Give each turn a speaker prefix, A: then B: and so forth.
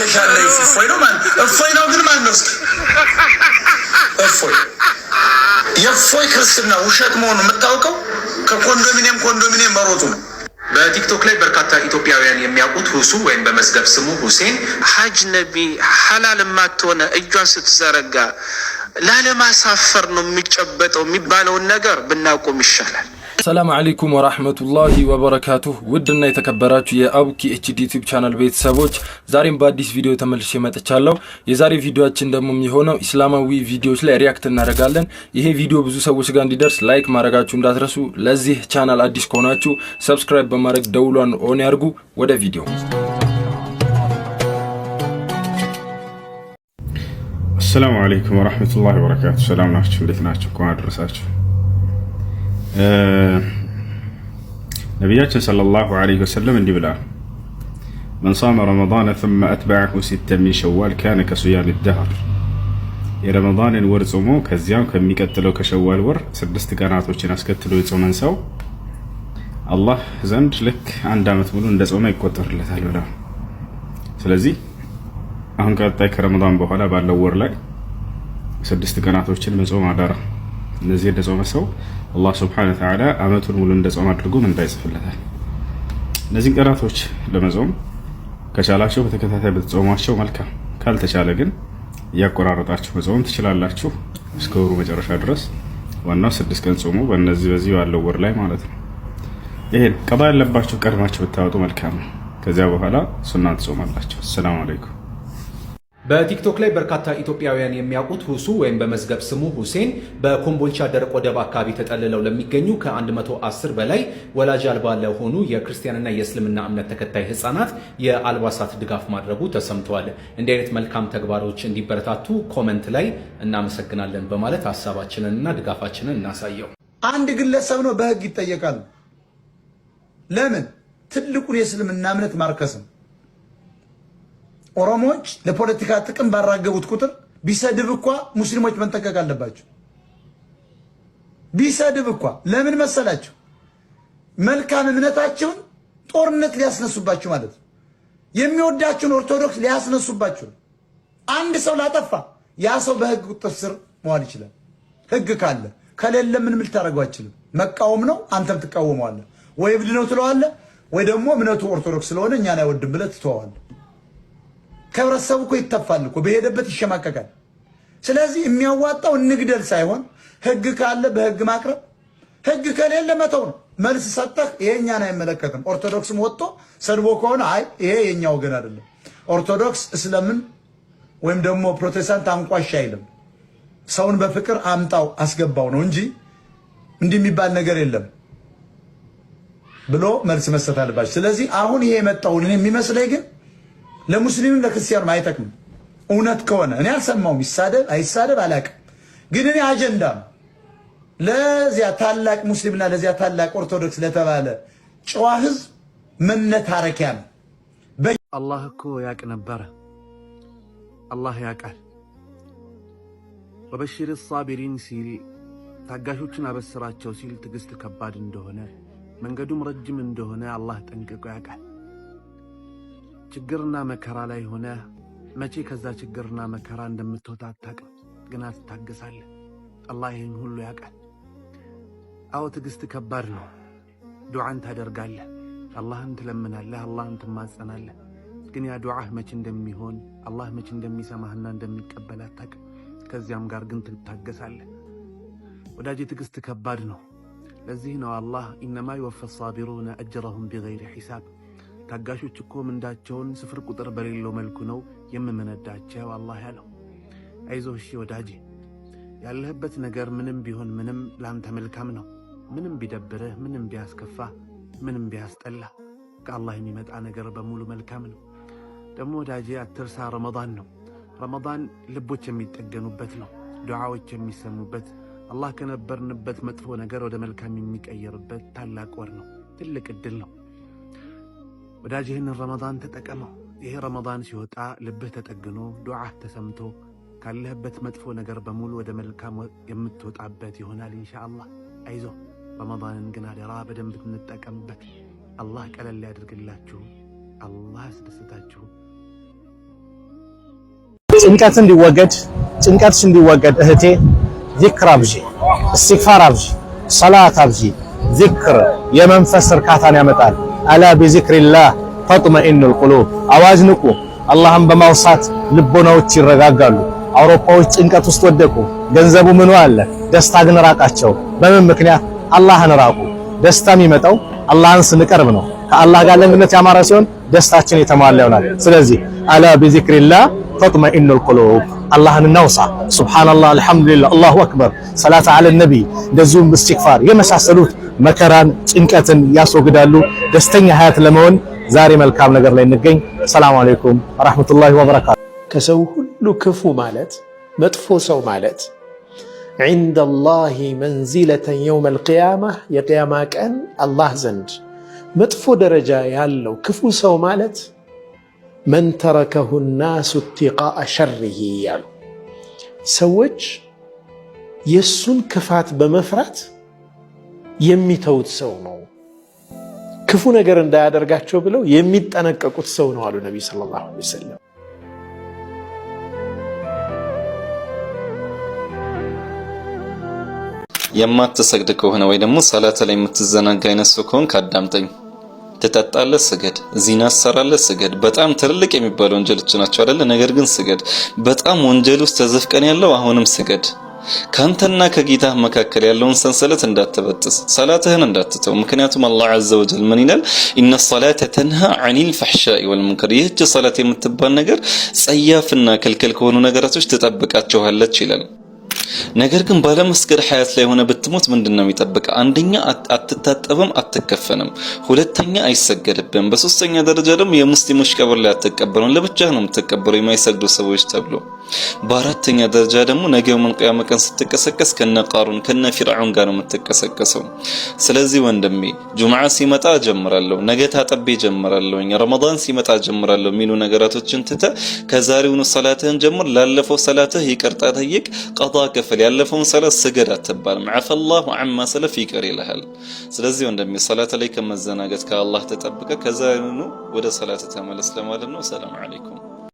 A: ይሸሻል እፎይ ነው ማለት እፎይ ነው ግን ማን ነው እፎይ የእፎይ ክርስትና ውሸት መሆኑን የምታውቀው ከኮንዶሚኒየም መሮጡ ነው።
B: በቲክቶክ ላይ በርካታ ኢትዮጵያውያን የሚያውቁት ሁሱ ወይም በመዝገብ ስሙ ሁሴን ሐጅ ነቢ ሐላል ማትሆነ እጇን ስትዘረጋ ላለማሳፈር ነው የሚጨበጠው የሚባለውን ነገር ብናቆም ይሻላል።
C: ሰላም አለይኩም ወራህመቱላሂ ወበረካቱሁ። ውድና የተከበራችሁ የአቡኪ ኤችዲ ዩቲዩብ ቻናል ቤተሰቦች ዛሬም በአዲስ ቪዲዮ ተመልሼ መጥቻለሁ። የዛሬ ቪዲዮአችን ደግሞ የሚሆነው እስላማዊ ቪዲዮዎች ላይ ሪያክት እናደርጋለን። ይሄ ቪዲዮ ብዙ ሰዎች ጋር እንዲደርስ ላይክ ማድረጋችሁ እንዳትረሱ። ለዚህ ቻናል አዲስ ከሆናችሁ ሰብስክራይብ በማድረግ ደውሏን ኦን ያርጉ። ወደ ቪዲዮ።
D: አሰላሙ አለይኩም ወራህመቱላሂ ወበረካቱሁ። ሰላም ናችሁ? እንዴት ናችሁ? እንኳን አደረሳችሁ። ነቢያችን ሰለላሁ ዐለይሂ ወሰለም እንዲህ ብለዋል፣ መን ሷመ ረመዳነ ثم أتبعه ستا من شوال كان كصيام الدهر። የረመዳንን ወር ጾሞ ከዚያም ከሚቀጥለው ከሸዋል ወር 6 ቀናቶችን አስከትሎ የጾመን ሰው አላህ ዘንድ ልክ አንድ አመት ሙሉ እንደጾመ ይቆጠርለታል ብለዋል። ስለዚህ አሁን ቀጣይ ከረመዳን በኋላ ባለው ወር ላይ 6 ቀናቶችን መጾም አዳራ። እነዚህ እንደጾመ ሰው አላህ ሱብሓነሁ ወተዓላ አመቱን ሙሉ እንደጾመ አድርጎ ምን እንዳይጽፍለታል። እነዚህን ቀናቶች ለመጾም ከቻላችሁ በተከታታይ ብትጾሟቸው መልካም፣ ካልተቻለ ግን እያቆራረጣችሁ መጾም ትችላላችሁ እስከ ወሩ መጨረሻ ድረስ። ዋናው 6 ቀን ጾሙ በዚህ ያለው ወር ላይ ማለት ነው። ይሄን ቀባ ያለባችሁ ቀድማችሁ ብታወጡ መልካም ነው። ከዚያ በኋላ ሱና ትጾማላችሁ። ሰላም አለይኩም።
B: በቲክቶክ ላይ በርካታ ኢትዮጵያውያን የሚያውቁት ሁሱ ወይም በመዝገብ ስሙ ሁሴን በኮምቦልቻ ደረቅ ወደብ አካባቢ ተጠልለው ለሚገኙ ከ110 በላይ ወላጅ አልባ ለሆኑ የክርስቲያንና የእስልምና እምነት ተከታይ ህፃናት የአልባሳት ድጋፍ ማድረጉ ተሰምተዋል። እንዲህ አይነት መልካም ተግባሮች እንዲበረታቱ ኮመንት ላይ እናመሰግናለን በማለት ሀሳባችንንና ድጋፋችንን እናሳየው።
A: አንድ ግለሰብ ነው በህግ ይጠየቃል። ለምን? ትልቁን የእስልምና እምነት ማርከስም ኦሮሞዎች ለፖለቲካ ጥቅም ባራገቡት ቁጥር ቢሰድብ እንኳ ሙስሊሞች መንጠቀቅ አለባቸው። ቢሰድብ እንኳ ለምን መሰላቸው? መልካም እምነታቸውን ጦርነት ሊያስነሱባቸው ማለት ነው። የሚወዳቸውን ኦርቶዶክስ ሊያስነሱባቸው። አንድ ሰው ላጠፋ ያ ሰው በህግ ቁጥጥር ስር መዋል ይችላል። ህግ ካለ ከሌለ ምንም ልታደርገው አይችልም። መቃወም ነው፣ አንተም ትቃወመዋለህ። ወይ እብድ ነው ትለዋለህ፣ ወይ ደግሞ እምነቱ ኦርቶዶክስ ስለሆነ እኛን አይወድም ብለህ ትተዋለህ። ከህብረተሰቡ እኮ ይተፋል እኮ በሄደበት ይሸማቀቃል። ስለዚህ የሚያዋጣው እንግደል ሳይሆን ህግ ካለ በህግ ማቅረብ፣ ህግ ከሌለ መተው ነው። መልስ ሰጠህ ይሄ እኛን አይመለከትም። ኦርቶዶክስም ወጥቶ ሰድቦ ከሆነ አይ ይሄ የኛ ወገን አይደለም። ኦርቶዶክስ እስልምን ወይም ደግሞ ፕሮቴስታንት አንቋሽ አይልም። ሰውን በፍቅር አምጣው አስገባው ነው እንጂ እንዲህ የሚባል ነገር የለም ብሎ መልስ መስጠት አለባቸው። ስለዚህ አሁን ይሄ የመጣውን እኔ የሚመስለኝ ግን ለሙስሊምም ለክርስቲያንም አይጠቅምም። እውነት ከሆነ እኔ አልሰማውም። ይሳደብ አይሳደብ አላውቅም። ግን እኔ አጀንዳ ለዚያ ታላቅ ሙስሊምና ለዚያ ታላቅ ኦርቶዶክስ ለተባለ ጨዋ ህዝብ መነታረኪያ ነው።
E: አላህ እኮ ያውቅ ነበረ። አላህ ያውቃል። ወበሽር ሳቢሪን ሲል ታጋሾችን አበስራቸው ሲል ትዕግስት ከባድ እንደሆነ መንገዱም ረጅም እንደሆነ አላህ ጠንቅቆ ያውቃል። ችግርና መከራ ላይ ሆነ መቼ ከዛ ችግርና መከራ እንደምትወጣ አታውቅም፣ ግን ትታገሳለህ። አላህ ይህን ሁሉ ያውቃል። አዎ ትዕግስት ከባድ ነው። ዱዓን ታደርጋለህ፣ አላህን ትለምናለህ፣ አላህን ትማጸናለህ። ግን ያ ዱዓህ መቼ እንደሚሆን አላህ መቼ እንደሚሰማህና እንደሚቀበል አታውቅም። ከዚያም ጋር ግን ትታገሳለህ። ወዳጄ ትዕግስት ከባድ ነው። ለዚህ ነው አላህ ኢነማ ይወፈ ሳቢሩነ አጅረሁም ቢገይሪ ሒሳብ፣ ታጋሾች እኮ ምንዳቸውን ስፍር ቁጥር በሌለው መልኩ ነው የምመነዳቸው አላህ ያለው። አይዞህ እሺ ወዳጄ፣ ያለህበት ነገር ምንም ቢሆን ምንም ላንተ መልካም ነው። ምንም ቢደብርህ፣ ምንም ቢያስከፋ፣ ምንም ቢያስጠላ ከአላህ የሚመጣ ነገር በሙሉ መልካም ነው። ደግሞ ወዳጄ አትርሳ፣ ረመዳን ነው። ረመዳን ልቦች የሚጠገኑበት ነው፣ ዱዓዎች የሚሰሙበት፣ አላህ ከነበርንበት መጥፎ ነገር ወደ መልካም የሚቀየርበት ታላቅ ወር ነው። ትልቅ እድል ነው። ወዳጅ ይህንን ረመዳን ተጠቀመው። ይሄ ረመዳን ሲወጣ ልብህ ተጠግኖ ዱዓህ ተሰምቶ ካለህበት መጥፎ ነገር በሙሉ ወደ መልካም የምትወጣበት ይሆናል ኢንሻአላህ። አይዞ ረመዳንን ግን አደራ በደንብ እንጠቀምበት። አላህ ቀለል ያድርግላችሁ፣ አላህ ያስደስታችሁ።
F: ጭንቀትሽ እንዲወገድ እህቴ ዚክር አብዢ፣ እስትግፋር አብዢ፣ ሰላት አብዢ። ዚክር የመንፈስ እርካታን ያመጣል። አላ ቢዚክሪላህ ተጥመኢኑል ቁሉብ። አዋጅ ንቁ፣ አላህን በማውሳት ልቦናዎች ይረጋጋሉ። አውሮፓዎች ጭንቀት ውስጥ ወደቁ። ገንዘቡ ምኑ አለ፣ ደስታ ግን ራቃቸው። በምን ምክንያት? አላህን ራቁ። ደስታ የሚመጣው አላህን ስንቀርብ ነው። ከአላህ ጋር ግንኙነት ያማረ ሲሆን ደስታችን የተሟላ ይሆናል። ስለዚህ አላ ቢዚክሪላህ ተጥመኢኑል ቁሉብ። አላህን እናውሳ። ሱብሃንአላህ፣ አልሐምዱሊላህ፣ አላሁ አክበር፣ ሰላት ዐለ ነቢ፣ እንደዚሁም እስትግፋር የመሳሰሉት መከራን ጭንቀትን ያስወግዳሉ። ደስተኛ ሀያት ለመሆን ዛሬ መልካም ነገር ላይ እንገኝ። ሰላም አለይኩም ወራህመቱላሂ ወበረካቱ።
G: ከሰው ሁሉ ክፉ ማለት መጥፎ ሰው ማለት ዒንደላሂ መንዚለተን የውመል ቂያማ የቂያማ ቀን አላህ ዘንድ መጥፎ ደረጃ ያለው ክፉ ሰው ማለት መን ተረከሁ ናሱ ኢብቲቃአ ሸሪሂ ያሉ ሰዎች የሱን ክፋት በመፍራት የሚተውት ሰው ነው። ክፉ ነገር እንዳያደርጋቸው ብለው የሚጠነቀቁት ሰው ነው አሉ ነብዩ ሰለላሁ ዐለይሂ ወሰለም።
H: የማትሰግድ ከሆነ ወይ ደግሞ ሰላት ላይ የምትዘናጋ አይነት ሰው ከሆንክ አዳምጠኝ። ትጠጣለህ፣ ስገድ። ዚና ትሰራለህ፣ ስገድ። በጣም ትልልቅ የሚባሉ ወንጀሎች ናቸው አይደለ? ነገር ግን ስገድ። በጣም ወንጀል ውስጥ ተዘፍቀን ያለው አሁንም ስገድ። ካንተና ከጌታህ መካከል ያለውን ሰንሰለት እንዳትበጥስ፣ ሰላትህን እንዳትተው። ምክንያቱም አላህ ዐዘ ወጀል ምን ይላል? ኢነ ሰላተ ተንሃ ዐኒል ፈሕሻኢ ወልሙንከር። ይህች ሰላት የምትባል ነገር ጸያፍና ክልክል ከሆኑ ነገራቶች ትጠብቃችኋለች ይላል። ነገር ግን ባለመስገድ ሐያት ላይ ሆነ ብትሞት ምንድነው የሚጠብቅ? አንደኛ አትታጠብም፣ አትከፈንም። ሁለተኛ አይሰገድብም። በሶስተኛ ደረጃ ደግሞ የሙስሊሞች ቀብር ላይ አትቀበሩም፣ ለብቻህ ነው የምትቀበረው የማይሰግዱ ሰዎች ተብሎ። በአራተኛ ደረጃ ደግሞ ነገ የውመል ቂያማ ቀን ስትቀሰቀስ ከነ ቃሩን ከነ ፊርዓውን ጋር ነው የምትቀሰቀሰው። ስለዚህ ወንድሜ ጁምዓ ሲመጣ ጀምራለሁ፣ ነገ ታጠቤ ጀምራለሁ፣ ረመዳን ሲመጣ ጀምራለሁ የሚሉ ነገራቶችን ትተህ ከዛሬውኑ ሰላትህን ጀምር። ላለፈው ሰላትህ ይቅርታ ጠይቅ፣ ቀጣ ከፈል። ያለፈውን ሰላት ስገድ አትባልም። ዐፈላሁ ዐማ ሰለፍ ይቅር ይልሃል። ስለዚህ ወንድሜ ሰላት ላይ ከመዘናገት ከአላህ ተጠብቀህ ከዛሬውኑ ወደ ሰላት ተመለስ ለማለት ነው። ሰላም አለይኩም።